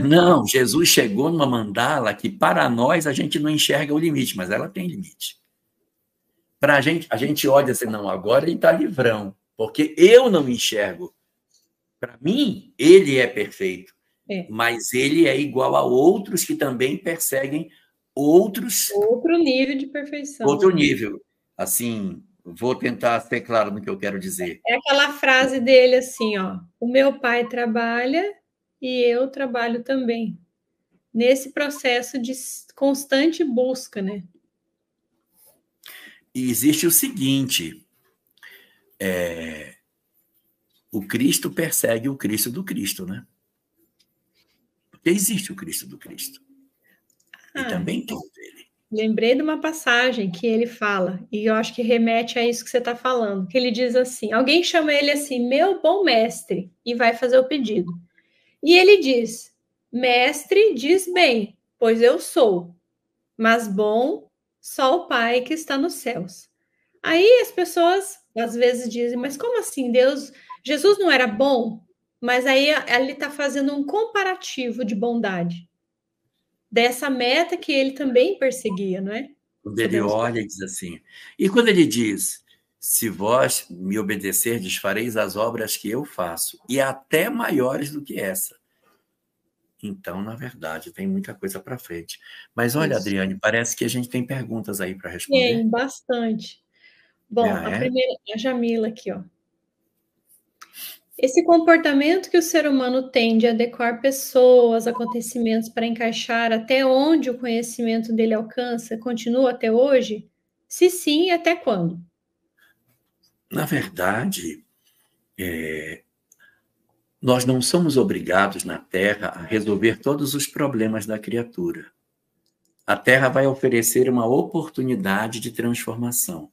não, Jesus chegou numa mandala que para nós a gente não enxerga o limite, mas ela tem limite. Para a gente olha assim, não, agora ele está livrão, porque eu não enxergo. Para mim, ele é perfeito, mas ele é igual a outros que também perseguem outros. Outro nível de perfeição. Outro nível. Assim, vou tentar ser claro no que eu quero dizer. É aquela frase dele assim, ó, o meu pai trabalha e eu trabalho também. Nesse processo de constante busca, né? E existe o seguinte, o Cristo persegue o Cristo do Cristo, né? Porque existe o Cristo do Cristo. E também tem o dele. Lembrei de uma passagem que ele fala, e eu acho que remete a isso que você está falando, que ele diz assim, alguém chama ele assim, meu bom mestre, e vai fazer o pedido. E ele diz, mestre diz bem, pois eu sou, mas bom só o Pai que está nos céus. Aí as pessoas às vezes dizem, mas como assim Jesus não era bom? Mas aí ele está fazendo um comparativo de bondade dessa meta que ele também perseguia, não é? Quando ele olha e diz assim, e quando ele diz, se vós me obedecerdes, fareis as obras que eu faço, e até maiores do que essa. Então, na verdade, tem muita coisa para frente. Mas olha, isso. Adriane, parece que a gente tem perguntas aí para responder. Tem, bastante. Bom, a primeira, a Jamila aqui, ó. Esse comportamento que o ser humano tem de adequar pessoas, acontecimentos para encaixar até onde o conhecimento dele alcança, continua até hoje? Se sim, até quando? Na verdade, nós não somos obrigados na Terra a resolver todos os problemas da criatura. A Terra vai oferecer uma oportunidade de transformação.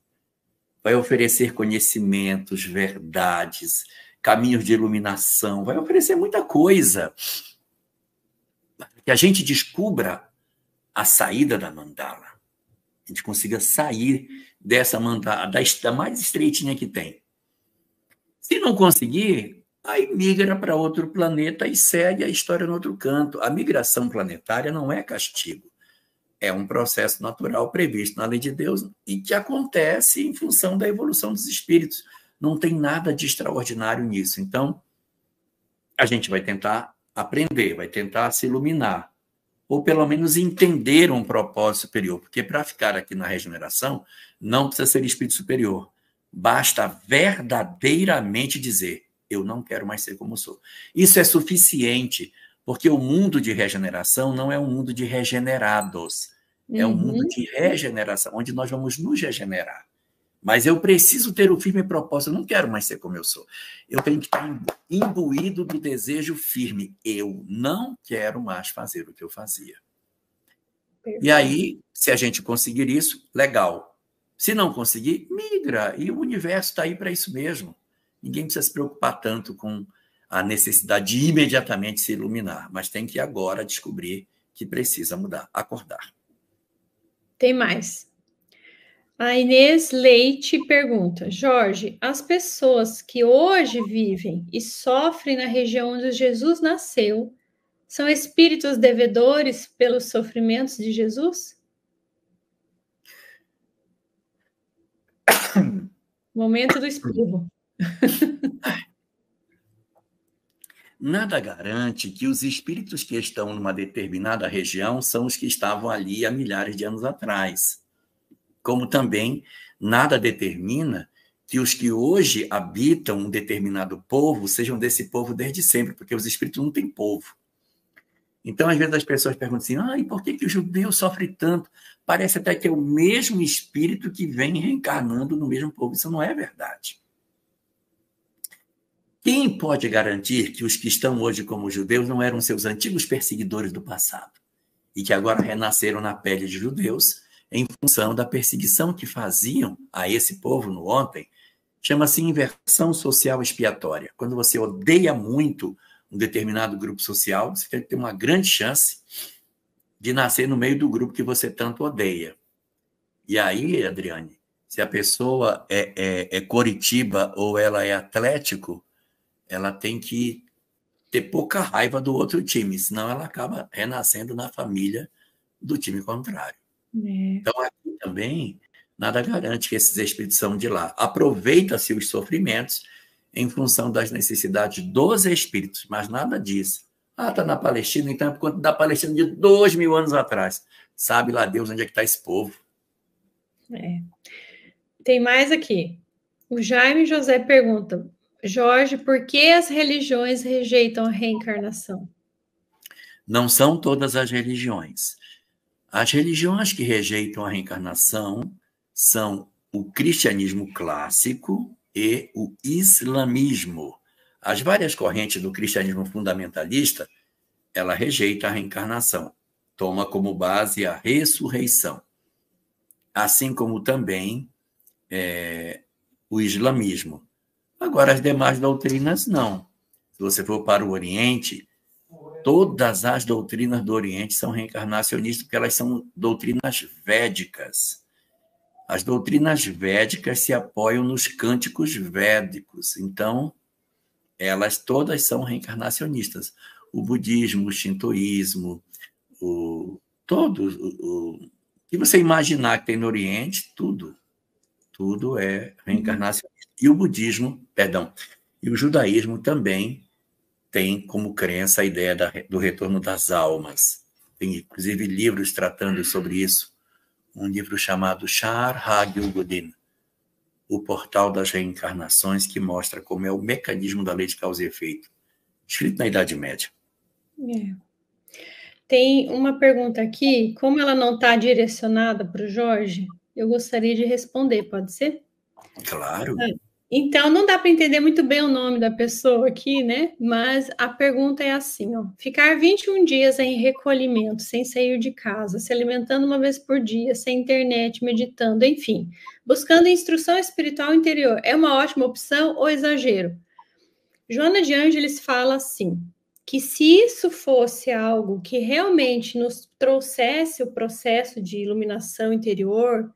Vai oferecer conhecimentos, verdades, caminhos de iluminação, vai oferecer muita coisa. Que a gente descubra a saída da mandala. A gente consiga sair dessa mandala, da mais estreitinha que tem. Se não conseguir, aí migra para outro planeta e segue a história no outro canto. A migração planetária não é castigo. É um processo natural previsto na lei de Deus e que acontece em função da evolução dos espíritos. Não tem nada de extraordinário nisso. Então, a gente vai tentar aprender, vai tentar se iluminar, ou pelo menos entender um propósito superior, porque para ficar aqui na regeneração, não precisa ser espírito superior. Basta verdadeiramente dizer, eu não quero mais ser como sou. Isso é suficiente, porque o mundo de regeneração não é um mundo de regenerados, é um mundo de regeneração, onde nós vamos nos regenerar. Mas eu preciso ter o firme propósito, eu não quero mais ser como eu sou. Eu tenho que estar imbuído do desejo firme. Eu não quero mais fazer o que eu fazia. Perfeito. E aí, se a gente conseguir isso, legal. Se não conseguir, migra. E o universo está aí para isso mesmo. Ninguém precisa se preocupar tanto com a necessidade de imediatamente se iluminar, mas tem que agora descobrir que precisa mudar, acordar. Tem mais. A Inês Leite pergunta, Jorge, as pessoas que hoje vivem e sofrem na região onde Jesus nasceu são espíritos devedores pelos sofrimentos de Jesus? Momento do espirro. Nada garante que os espíritos que estão numa determinada região são os que estavam ali há milhares de anos atrás. Como também nada determina que os que hoje habitam um determinado povo sejam desse povo desde sempre, porque os espíritos não têm povo. Então, às vezes as pessoas perguntam assim, e por que o judeu sofre tanto? Parece até que é o mesmo espírito que vem reencarnando no mesmo povo. Isso não é verdade. Quem pode garantir que os que estão hoje como judeus não eram seus antigos perseguidores do passado e que agora renasceram na pele de judeus em função da perseguição que faziam a esse povo no ontem? Chama-se inversão social expiatória. Quando você odeia muito um determinado grupo social, você tem que ter uma grande chance de nascer no meio do grupo que você tanto odeia. E aí, Adriane, se a pessoa é Coritiba ou ela é Atlético, ela tem que ter pouca raiva do outro time, senão ela acaba renascendo na família do time contrário. Então, aqui também, nada garante que esses espíritos são de lá. Aproveita-se os sofrimentos em função das necessidades dos espíritos, mas nada disso. Ah, está na Palestina, então é por conta da Palestina de 2000 anos atrás. Sabe lá Deus onde é que está esse povo. Tem mais aqui. O Jaime José pergunta, Jorge, por que as religiões rejeitam a reencarnação? Não são todas as religiões. As religiões que rejeitam a reencarnação são o cristianismo clássico e o islamismo. As várias correntes do cristianismo fundamentalista, ela rejeita a reencarnação, toma como base a ressurreição. Assim como também o islamismo. Agora, as demais doutrinas, não. Se você for para o Oriente, todas as doutrinas do Oriente são reencarnacionistas, porque elas são doutrinas védicas. As doutrinas védicas se apoiam nos cânticos védicos, então, elas todas são reencarnacionistas. O budismo, o shintoísmo, o que você imaginar que tem no Oriente, tudo é reencarnacionista. E o budismo, e o judaísmo também tem como crença a ideia do retorno das almas. Tem, inclusive, livros tratando sobre isso. Um livro chamado Shar HaGilgudin, o portal das reencarnações, que mostra como é o mecanismo da lei de causa e efeito, escrito na Idade Média. Tem uma pergunta aqui, como ela não está direcionada para o Jorge, eu gostaria de responder, pode ser? Claro. Então, não dá para entender muito bem o nome da pessoa aqui, né? Mas a pergunta é assim, ó. Ficar 21 dias em recolhimento, sem sair de casa, se alimentando uma vez por dia, sem internet, meditando, enfim, buscando instrução espiritual interior, é uma ótima opção ou exagero? Joana de Ângeles fala assim, que se isso fosse algo que realmente nos trouxesse o processo de iluminação interior,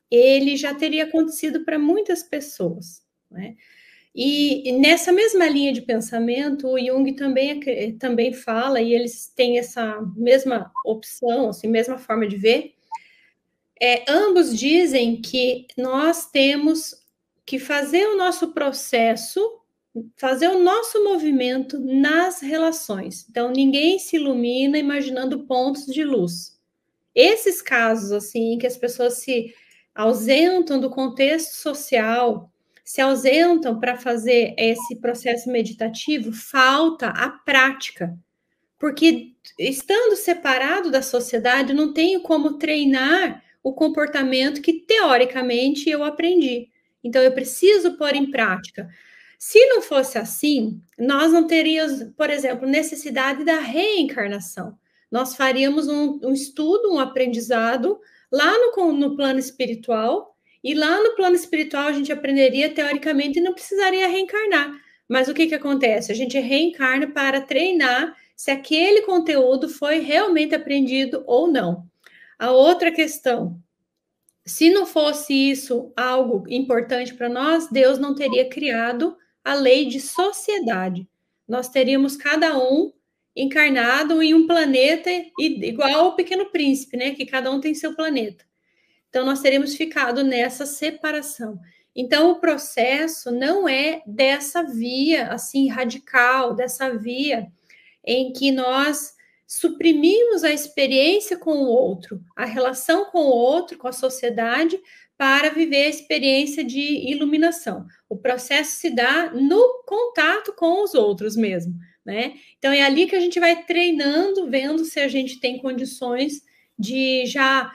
ele já teria acontecido para muitas pessoas, né? E nessa mesma linha de pensamento, o Jung também fala, e eles têm essa mesma opção, assim, mesma forma de ver, ambos dizem que nós temos que fazer o nosso processo, fazer o nosso movimento nas relações. Então, ninguém se ilumina imaginando pontos de luz. Esses casos, assim, que as pessoas se ausentam do contexto social, se ausentam para fazer esse processo meditativo, falta a prática. Porque estando separado da sociedade, não tenho como treinar o comportamento que, teoricamente, eu aprendi. Então, eu preciso pôr em prática. Se não fosse assim, nós não teríamos, por exemplo, necessidade da reencarnação. Nós faríamos um estudo, um aprendizado lá no plano espiritual, e lá no plano espiritual a gente aprenderia teoricamente e não precisaria reencarnar. Mas o que acontece? A gente reencarna para treinar se aquele conteúdo foi realmente aprendido ou não. A outra questão, se não fosse isso algo importante para nós, Deus não teria criado a lei de sociedade. Nós teríamos cada um encarnado em um planeta igual ao Pequeno Príncipe, né? Que cada um tem seu planeta. Então, nós teríamos ficado nessa separação. Então, o processo não é dessa via, assim, radical, dessa via em que nós suprimimos a experiência com o outro, a relação com o outro, com a sociedade, para viver a experiência de iluminação. O processo se dá no contato com os outros mesmo, né? Então, é ali que a gente vai treinando, vendo se a gente tem condições de já...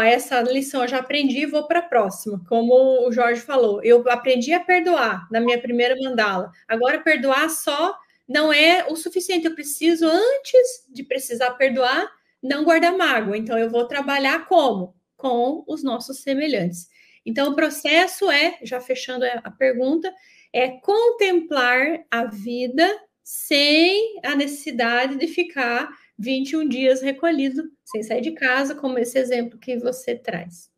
essa lição eu já aprendi, vou para a próxima. Como o Jorge falou, eu aprendi a perdoar na minha primeira mandala. Agora, perdoar só não é o suficiente. Eu preciso, antes de precisar perdoar, não guardar mágoa. Então, eu vou trabalhar como? Com os nossos semelhantes. Então, o processo já fechando a pergunta, é contemplar a vida sem a necessidade de ficar 21 dias recolhido, sem sair de casa, como esse exemplo que você traz.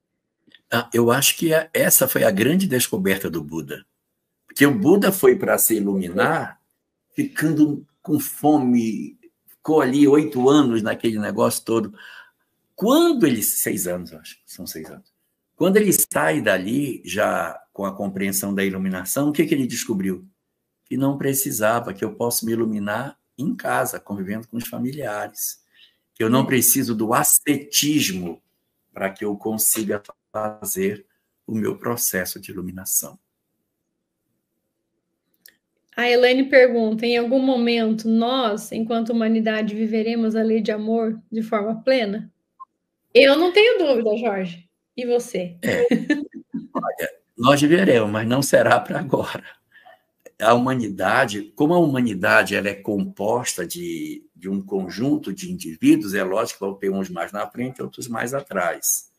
Eu acho que essa foi a grande descoberta do Buda. Porque o Buda foi para se iluminar, ficando com fome, ficou ali 8 anos naquele negócio todo. Quando ele, 6 anos, acho que são 6 anos. Quando ele sai dali, já com a compreensão da iluminação, o que ele descobriu? Que não precisava, que eu posso me iluminar em casa, convivendo com os familiares. Que eu não preciso do ascetismo para que eu consiga fazer o meu processo de iluminação. A Elaine pergunta: em algum momento nós, enquanto humanidade, viveremos a lei de amor de forma plena? Eu não tenho dúvida, Jorge. E você? Olha, nós viveremos, mas não será para agora. A humanidade, como a humanidade ela é composta de um conjunto de indivíduos, é lógico que vão ter uns mais na frente, outros mais atrás.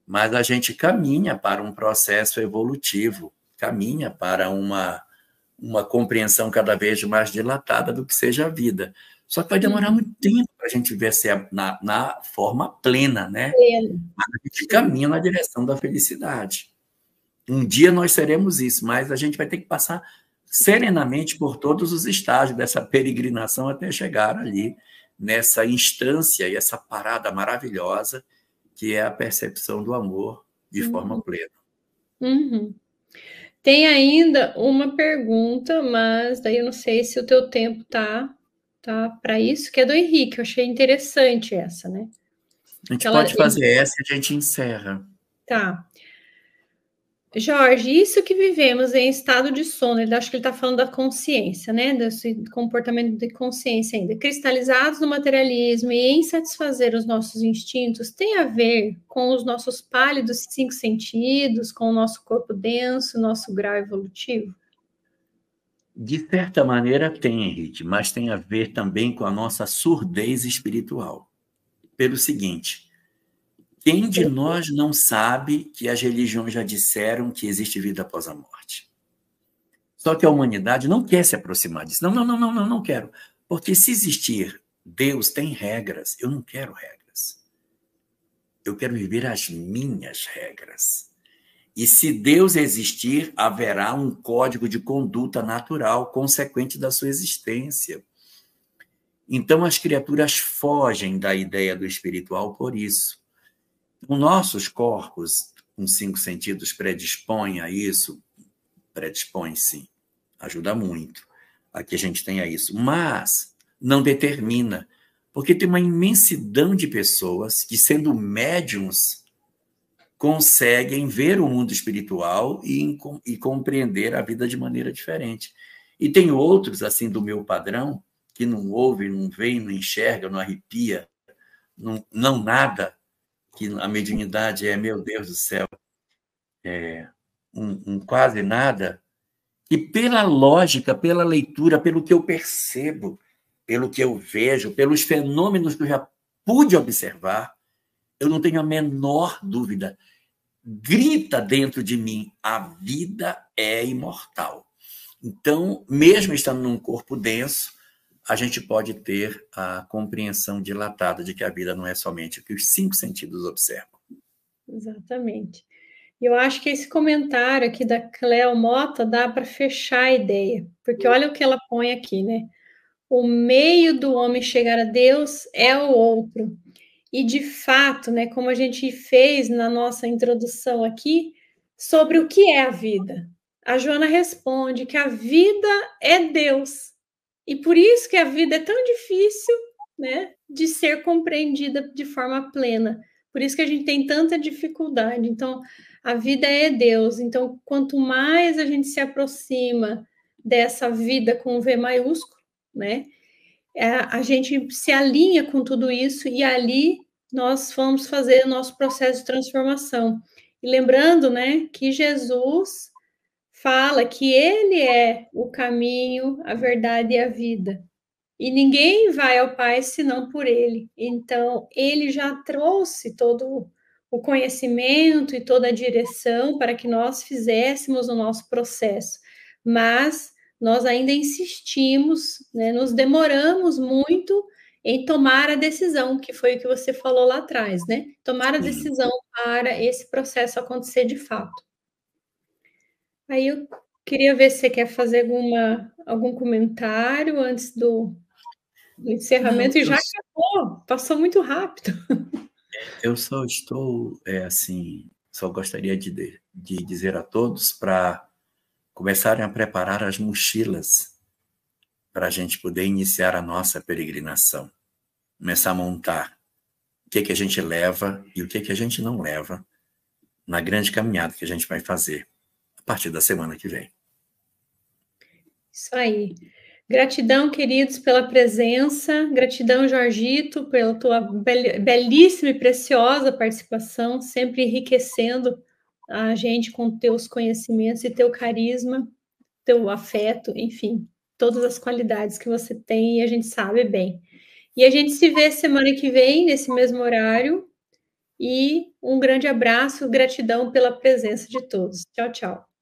Mas a gente caminha para um processo evolutivo, caminha para uma compreensão cada vez mais dilatada do que seja a vida. Só que vai demorar muito tempo para a gente ver se na forma plena, né? Mas a gente caminha na direção da felicidade. Um dia nós seremos isso, mas a gente vai ter que passar serenamente por todos os estágios dessa peregrinação até chegar ali, nessa instância e essa parada maravilhosa que é a percepção do amor de forma plena. Tem ainda uma pergunta, mas daí eu não sei se o teu tempo tá para isso, que é do Henrique. Eu achei interessante essa, né? A gente pode fazer essa e a gente encerra. Tá. Jorge, isso que vivemos em estado de sono, acho que ele está falando da consciência, né? Desse comportamento de consciência ainda, cristalizados no materialismo e em satisfazer os nossos instintos, tem a ver com os nossos pálidos 5 sentidos, com o nosso corpo denso, nosso grau evolutivo? De certa maneira tem, Henrique, mas tem a ver também com a nossa surdez espiritual. Pelo seguinte, quem de nós não sabe que as religiões já disseram que existe vida após a morte? Só que a humanidade não quer se aproximar disso. Não quero. Porque se existir Deus tem regras, eu não quero regras. Eu quero viver as minhas regras. E se Deus existir, haverá um código de conduta natural consequente da sua existência. Então as criaturas fogem da ideia do espiritual por isso. Os nossos corpos, com 5 sentidos, predispõem a isso? Predispõem, sim. Ajuda muito a que a gente tenha isso. Mas não determina, porque tem uma imensidão de pessoas que, sendo médiums, conseguem ver o mundo espiritual e compreender a vida de maneira diferente. E tem outros, assim, do meu padrão, que não ouvem, não veem, não enxergam, não arrepia, não nada, que a mediunidade é, meu Deus do céu, um quase nada, e pela lógica, pela leitura, pelo que eu percebo, pelo que eu vejo, pelos fenômenos que eu já pude observar, eu não tenho a menor dúvida. Grita dentro de mim, a vida é imortal. Então, mesmo estando num corpo denso, a gente pode ter a compreensão dilatada de que a vida não é somente o que os 5 sentidos observam. Exatamente. Eu acho que esse comentário aqui da Cleo Mota dá para fechar a ideia, porque olha o que ela põe aqui, né? O meio do homem chegar a Deus é o outro. E de fato, né, como a gente fez na nossa introdução aqui, sobre o que é a vida. A Joana responde que a vida é Deus. E por isso que a vida é tão difícil, né, de ser compreendida de forma plena. Por isso que a gente tem tanta dificuldade. Então, a vida é Deus. Então, quanto mais a gente se aproxima dessa vida com V maiúsculo, né, a gente se alinha com tudo isso e ali nós vamos fazer o nosso processo de transformação. E lembrando, né, que Jesus fala que ele é o caminho, a verdade e a vida. E ninguém vai ao Pai senão por ele. Então, ele já trouxe todo o conhecimento e toda a direção para que nós fizéssemos o nosso processo. Mas nós ainda insistimos, né, nos demoramos muito em tomar a decisão, que foi o que você falou lá atrás, né? Tomar a decisão para esse processo acontecer de fato. Aí eu queria ver se você quer fazer algum comentário antes do encerramento, Não, e já acabou, passou muito rápido. eu só estou, assim, só gostaria de dizer a todos para começarem a preparar as mochilas para a gente poder iniciar a nossa peregrinação. Começar a montar o que a gente leva e o que a gente não leva na grande caminhada que a gente vai fazer a partir da semana que vem. Isso aí. Gratidão, queridos, pela presença. Gratidão, Jorgito, pela tua belíssima e preciosa participação, sempre enriquecendo a gente com teus conhecimentos e teu carisma, teu afeto, enfim, todas as qualidades que você tem e a gente sabe bem. E a gente se vê semana que vem, nesse mesmo horário. E um grande abraço, gratidão pela presença de todos. Tchau, tchau.